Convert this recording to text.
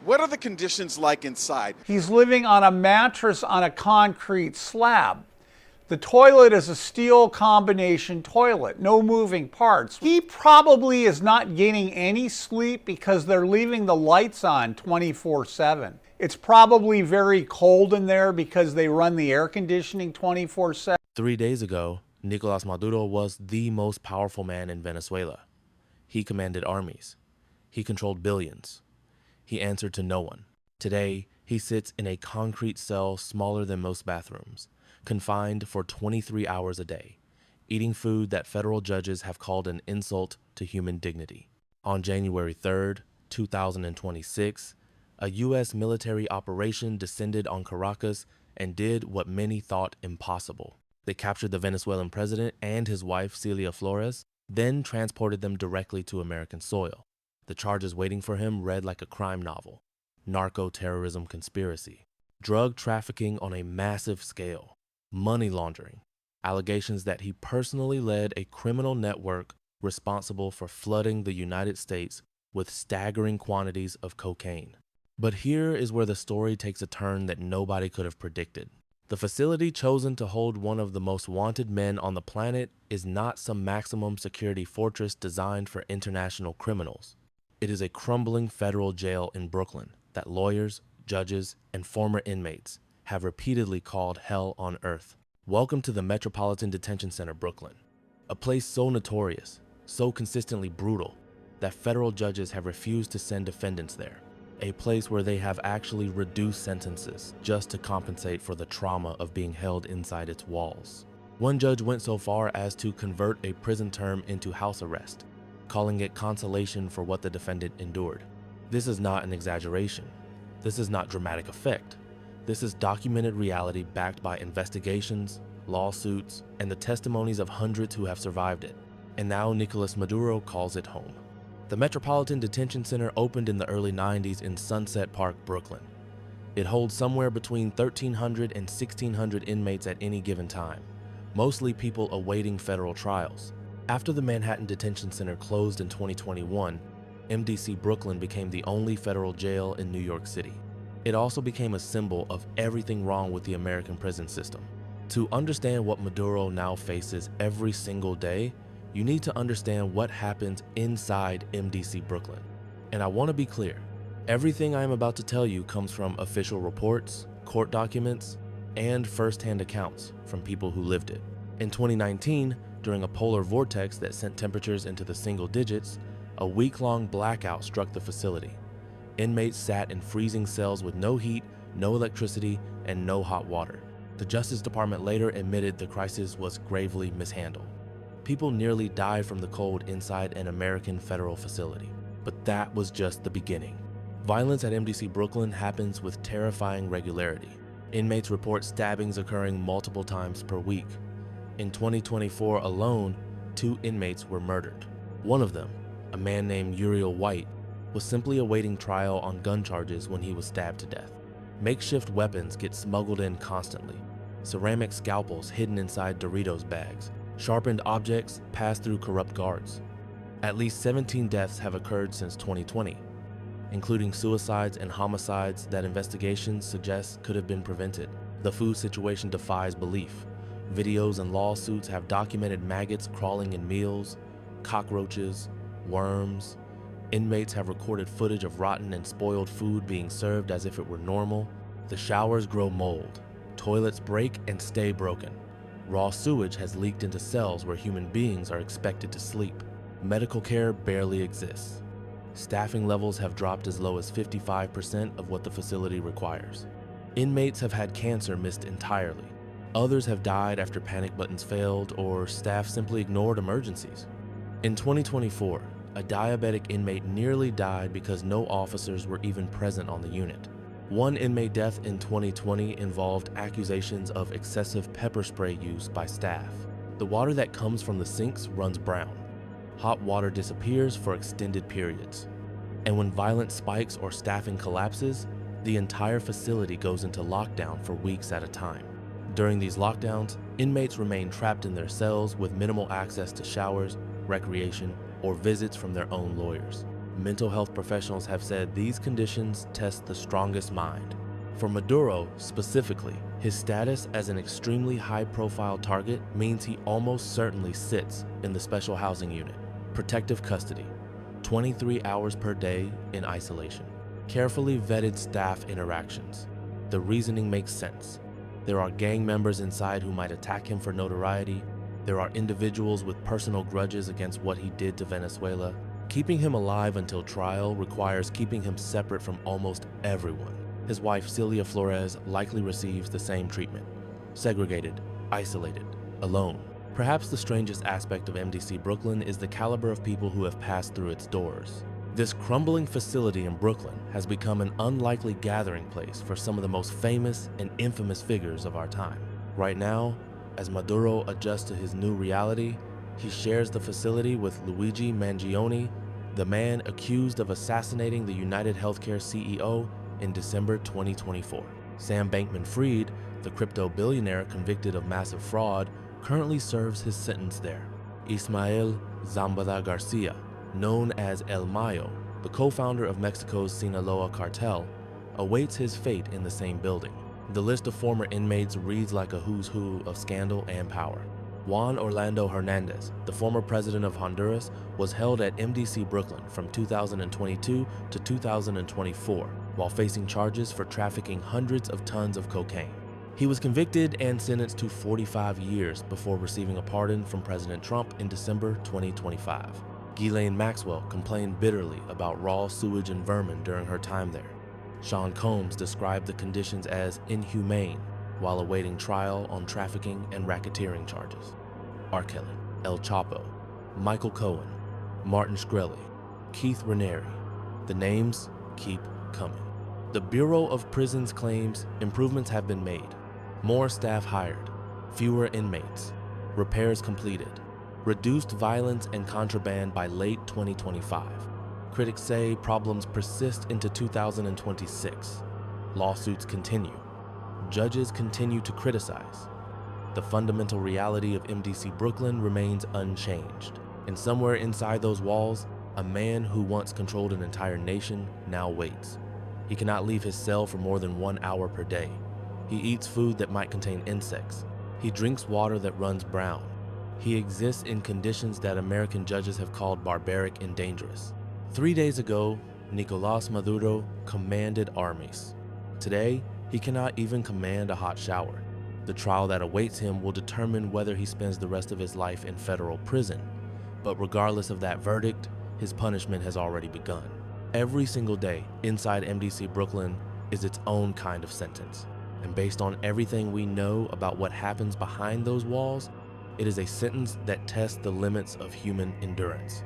What are the conditions like inside? He's living on a mattress on a concrete slab. The toilet is a steel combination toilet, no moving parts. He probably is not getting any sleep because they're leaving the lights on 24/7. It's probably very cold in there because they run the air conditioning 24/7. 3 days ago, Nicolás Maduro was the most powerful man in Venezuela. He commanded armies. He controlled billions. He answered to no one. Today, he sits in a concrete cell smaller than most bathrooms, confined for 23 hours a day, eating food that federal judges have called an insult to human dignity. On January 3rd, 2026, a U.S. military operation descended on Caracas and did what many thought impossible. They captured the Venezuelan president and his wife, Celia Flores, then transported them directly to American soil. The charges waiting for him read like a crime novel: narco-terrorism conspiracy, drug trafficking on a massive scale, money laundering, allegations that he personally led a criminal network responsible for flooding the United States with staggering quantities of cocaine. But here is where the story takes a turn that nobody could have predicted. The facility chosen to hold one of the most wanted men on the planet is not some maximum security fortress designed for international criminals. It is a crumbling federal jail in Brooklyn that lawyers, judges, and former inmates have repeatedly called hell on earth. Welcome to the Metropolitan Detention Center, Brooklyn, a place so notorious, so consistently brutal, that federal judges have refused to send defendants there. A place where they have actually reduced sentences just to compensate for the trauma of being held inside its walls. One judge went so far as to convert a prison term into house arrest, calling it consolation for what the defendant endured. This is not an exaggeration. This is not dramatic effect. This is documented reality backed by investigations, lawsuits, and the testimonies of hundreds who have survived it. And now Nicolás Maduro calls it home. The Metropolitan Detention Center opened in the early 90s in Sunset Park, Brooklyn. It holds somewhere between 1,300 and 1,600 inmates at any given time, mostly people awaiting federal trials. After the Manhattan Detention Center closed in 2021, MDC Brooklyn became the only federal jail in New York City. It also became a symbol of everything wrong with the American prison system. To understand what Maduro now faces every single day, you need to understand what happens inside MDC Brooklyn. And I want to be clear, everything I am about to tell you comes from official reports, court documents, and first-hand accounts from people who lived it. In 2019, during a polar vortex that sent temperatures into the single digits, a week-long blackout struck the facility. Inmates sat in freezing cells with no heat, no electricity, and no hot water. The Justice Department later admitted the crisis was gravely mishandled. People nearly died from the cold inside an American federal facility. But that was just the beginning. Violence at MDC Brooklyn happens with terrifying regularity. Inmates report stabbings occurring multiple times per week. In 2024 alone, 2 inmates were murdered. One of them, a man named Uriel White, was simply awaiting trial on gun charges when he was stabbed to death. Makeshift weapons get smuggled in constantly. Ceramic scalpels hidden inside Doritos bags. Sharpened objects pass through corrupt guards. At least 17 deaths have occurred since 2020, including suicides and homicides that investigations suggest could have been prevented. The food situation defies belief. Videos and lawsuits have documented maggots crawling in meals, cockroaches, worms. Inmates have recorded footage of rotten and spoiled food being served as if it were normal. The showers grow mold. Toilets break and stay broken. Raw sewage has leaked into cells where human beings are expected to sleep. Medical care barely exists. Staffing levels have dropped as low as 55% of what the facility requires. Inmates have had cancer missed entirely. Others have died after panic buttons failed or staff simply ignored emergencies. In 2024, a diabetic inmate nearly died because no officers were even present on the unit. One inmate death in 2020 involved accusations of excessive pepper spray use by staff. The water that comes from the sinks runs brown. Hot water disappears for extended periods. And when violence spikes or staffing collapses, the entire facility goes into lockdown for weeks at a time. During these lockdowns, inmates remain trapped in their cells with minimal access to showers, recreation, or visits from their own lawyers. Mental health professionals have said these conditions test the strongest mind. For Maduro specifically, his status as an extremely high-profile target means he almost certainly sits in the special housing unit, protective custody, 23 hours per day in isolation. Carefully vetted staff interactions. The reasoning makes sense. There are gang members inside who might attack him for notoriety. There are individuals with personal grudges against what he did to Venezuela. Keeping him alive until trial requires keeping him separate from almost everyone. His wife Celia Flores likely receives the same treatment. Segregated, isolated, alone. Perhaps the strangest aspect of MDC Brooklyn is the caliber of people who have passed through its doors. This crumbling facility in Brooklyn has become an unlikely gathering place for some of the most famous and infamous figures of our time. Right now, as Maduro adjusts to his new reality, he shares the facility with Luigi Mangione, the man accused of assassinating the United Healthcare CEO in December 2024. Sam Bankman-Fried, the crypto billionaire convicted of massive fraud, currently serves his sentence there. Ismael Zambada Garcia, known as El Mayo, the co-founder of Mexico's Sinaloa cartel, awaits his fate in the same building. The list of former inmates reads like a who's who of scandal and power. Juan Orlando Hernandez, the former president of Honduras, was held at MDC Brooklyn from 2022 to 2024 while facing charges for trafficking hundreds of tons of cocaine. He was convicted and sentenced to 45 years before receiving a pardon from President Trump in December 2025. Ghislaine Maxwell complained bitterly about raw sewage and vermin during her time there. Sean Combs described the conditions as inhumane while awaiting trial on trafficking and racketeering charges. R. Kelly, El Chapo, Michael Cohen, Martin Shkreli, Keith Raniere. The names keep coming. The Bureau of Prisons claims improvements have been made. More staff hired, fewer inmates, repairs completed, reduced violence and contraband by late 2025. Critics say problems persist into 2026. Lawsuits continue. Judges continue to criticize. The fundamental reality of MDC Brooklyn remains unchanged. And somewhere inside those walls, a man who once controlled an entire nation now waits. He cannot leave his cell for more than 1 hour per day. He eats food that might contain insects. He drinks water that runs brown. He exists in conditions that American judges have called barbaric and dangerous. 3 days ago, Nicolás Maduro commanded armies. Today, he cannot even command a hot shower. The trial that awaits him will determine whether he spends the rest of his life in federal prison. But regardless of that verdict, his punishment has already begun. Every single day inside MDC Brooklyn is its own kind of sentence. And based on everything we know about what happens behind those walls, it is a sentence that tests the limits of human endurance.